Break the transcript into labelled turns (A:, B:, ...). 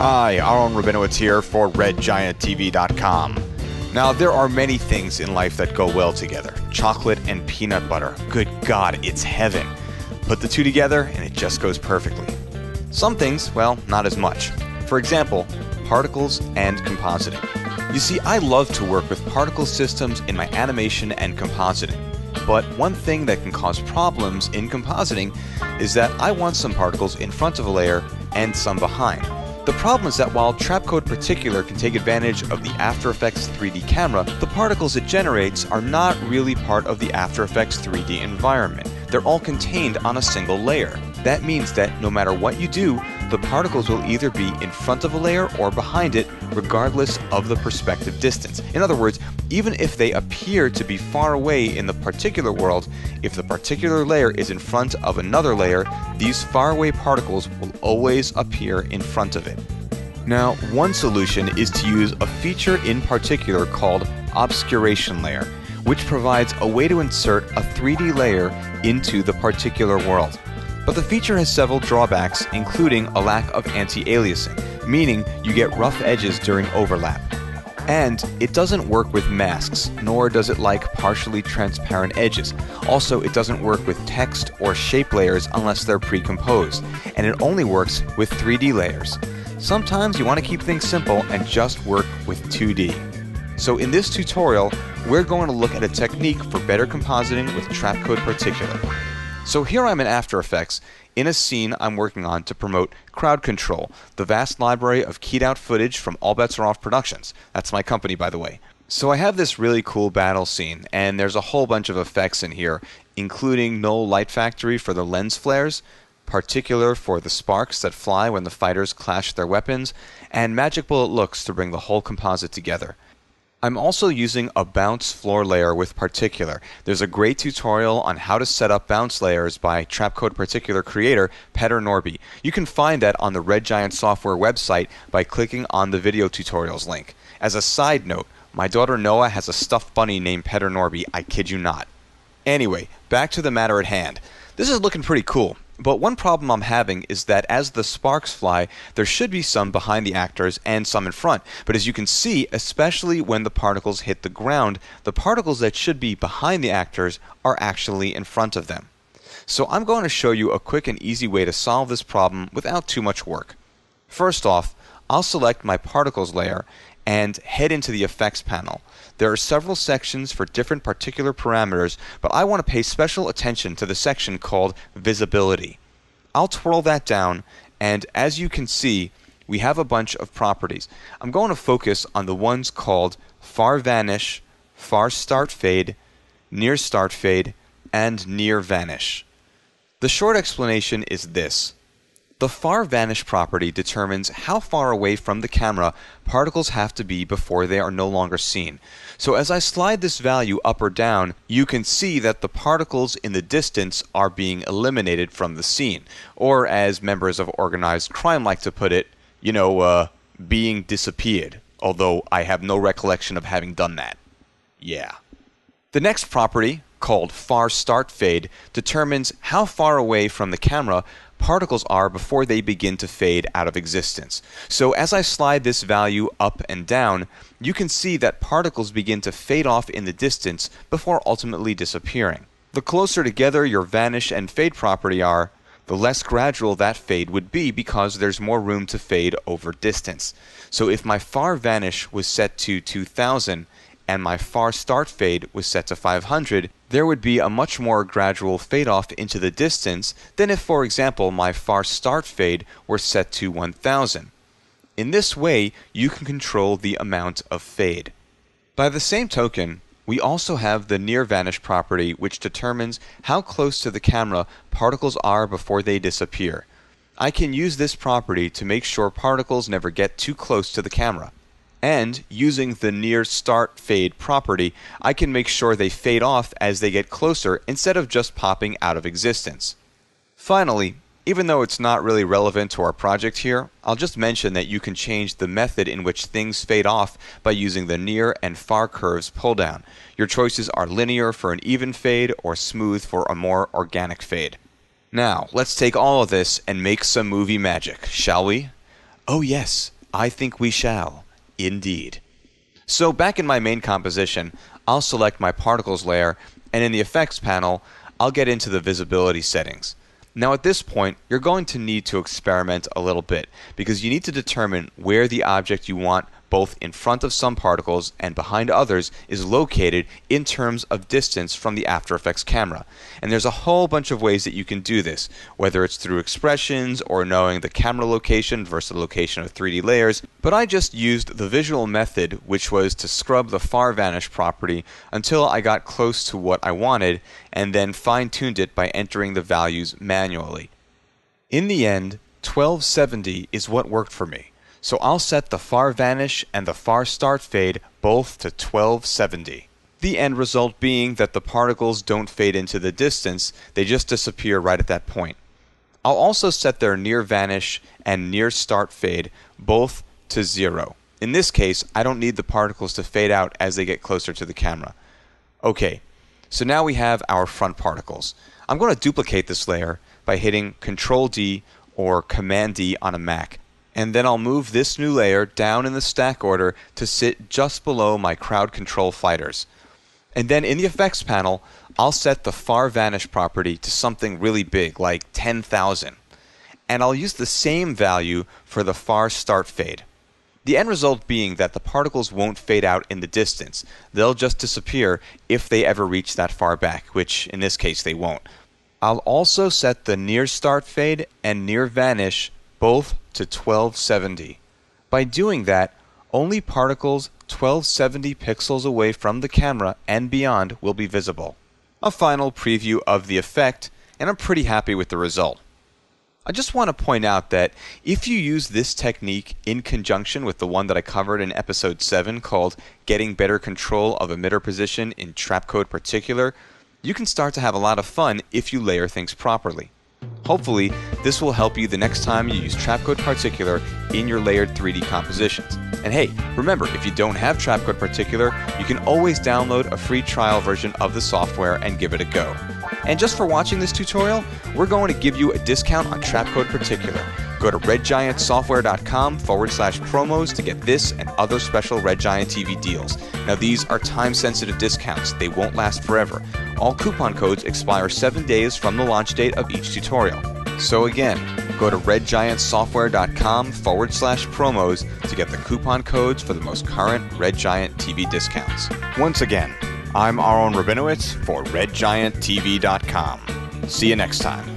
A: Hi, Aharon Rabinowitz here for RedGiantTV.com. Now, there are many things in life that go well together. Chocolate and peanut butter. Good God, it's heaven. Put the two together and it just goes perfectly. Some things, well, not as much. For example, particles and compositing. You see, I love to work with particle systems in my animation and compositing. But one thing that can cause problems in compositing is that I want some particles in front of a layer and some behind. The problem is that while Trapcode Particular can take advantage of the After Effects 3D camera, the particles it generates are not really part of the After Effects 3D environment. They're all contained on a single layer. That means that no matter what you do, the particles will either be in front of a layer or behind it, regardless of the perspective distance. In other words, even if they appear to be far away in the particular world, if the particular layer is in front of another layer, these faraway particles will always appear in front of it. Now, one solution is to use a feature in particular called obscuration layer, which provides a way to insert a 3D layer into the particular world. But the feature has several drawbacks, including a lack of anti-aliasing, meaning you get rough edges during overlap. And it doesn't work with masks, nor does it like partially transparent edges. Also, it doesn't work with text or shape layers unless they're pre-composed, and it only works with 3D layers. Sometimes you want to keep things simple and just work with 2D. So in this tutorial, we're going to look at a technique for better compositing with Trapcode Particular. So here I'm in After Effects in a scene I'm working on to promote Crowd Control, the vast library of keyed out footage from All Bets Are Off Productions. That's my company, by the way. So I have this really cool battle scene, and there's a whole bunch of effects in here, including Null Light Factory for the lens flares, Particular for the sparks that fly when the fighters clash their weapons, and Magic Bullet Looks to bring the whole composite together. I'm also using a bounce floor layer with Particular. There's a great tutorial on how to set up bounce layers by Trapcode Particular creator Petter Norby. You can find that on the Red Giant Software website by clicking on the video tutorials link. As a side note, my daughter Noah has a stuffed bunny named Petter Norby. I kid you not. Anyway, back to the matter at hand. This is looking pretty cool. But one problem I'm having is that as the sparks fly, there should be some behind the actors and some in front. But as you can see, especially when the particles hit the ground, the particles that should be behind the actors are actually in front of them. So I'm going to show you a quick and easy way to solve this problem without too much work. First off, I'll select my particles layer and head into the effects panel. There are several sections for different particular parameters, but I want to pay special attention to the section called Visibility. I'll twirl that down, and as you can see, we have a bunch of properties. I'm going to focus on the ones called Far Vanish, Far Start Fade, Near Start Fade, and Near Vanish. The short explanation is this. The Far Vanish property determines how far away from the camera particles have to be before they are no longer seen. So as I slide this value up or down, you can see that the particles in the distance are being eliminated from the scene. Or as members of organized crime like to put it, being disappeared. Although I have no recollection of having done that. Yeah. The next property, called Far Start Fade, determines how far away from the camera particles are before they begin to fade out of existence. So as I slide this value up and down, you can see that particles begin to fade off in the distance before ultimately disappearing. The closer together your vanish and fade property are, the less gradual that fade would be because there's more room to fade over distance. So if my far vanish was set to 2000 and my far start fade was set to 500, there would be a much more gradual fade off into the distance than if, for example, my far start fade were set to 1000. In this way, you can control the amount of fade. By the same token, we also have the near vanish property, which determines how close to the camera particles are before they disappear. I can use this property to make sure particles never get too close to the camera. And using the near start fade property, I can make sure they fade off as they get closer instead of just popping out of existence. Finally, even though it's not really relevant to our project here, I'll just mention that you can change the method in which things fade off by using the near and far curves pull down. Your choices are linear for an even fade or smooth for a more organic fade. Now, let's take all of this and make some movie magic, shall we? Oh yes, I think we shall, indeed. So back in my main composition, I'll select my particles layer, and in the effects panel, I'll get into the visibility settings. Now at this point, you're going to need to experiment a little bit, because you need to determine where the object you want both in front of some particles and behind others is located in terms of distance from the After Effects camera. And there's a whole bunch of ways that you can do this, whether it's through expressions or knowing the camera location versus the location of 3D layers, but I just used the visual method, which was to scrub the far vanish property until I got close to what I wanted, and then fine-tuned it by entering the values manually. In the end, 1270 is what worked for me. So I'll set the far vanish and the far start fade both to 1270. The end result being that the particles don't fade into the distance, they just disappear right at that point. I'll also set their near vanish and near start fade both to 0. In this case, I don't need the particles to fade out as they get closer to the camera. Okay, so now we have our front particles. I'm going to duplicate this layer by hitting Ctrl D or Command D on a Mac. And then I'll move this new layer down in the stack order to sit just below my crowd control fighters. And then in the effects panel, I'll set the far vanish property to something really big, like 10,000. And I'll use the same value for the far start fade. The end result being that the particles won't fade out in the distance. They'll just disappear if they ever reach that far back, which in this case they won't. I'll also set the near start fade and near vanish both to 1270. By doing that, only particles 1270 pixels away from the camera and beyond will be visible. A final preview of the effect, and I'm pretty happy with the result. I just want to point out that if you use this technique in conjunction with the one that I covered in episode 7 called Getting Better Control of Emitter Position in Trapcode Particular, you can start to have a lot of fun if you layer things properly. Hopefully, this will help you the next time you use Trapcode Particular in your layered 3D compositions. And hey, remember, if you don't have Trapcode Particular, you can always download a free trial version of the software and give it a go. And just for watching this tutorial, we're going to give you a discount on Trapcode Particular. Go to redgiantsoftware.com/promos to get this and other special Red Giant TV deals. Now these are time-sensitive discounts. They won't last forever. All coupon codes expire 7 days from the launch date of each tutorial. So again, go to redgiantsoftware.com/promos to get the coupon codes for the most current Red Giant TV discounts. Once again, I'm Aharon Rabinowitz for redgianttv.com. See you next time.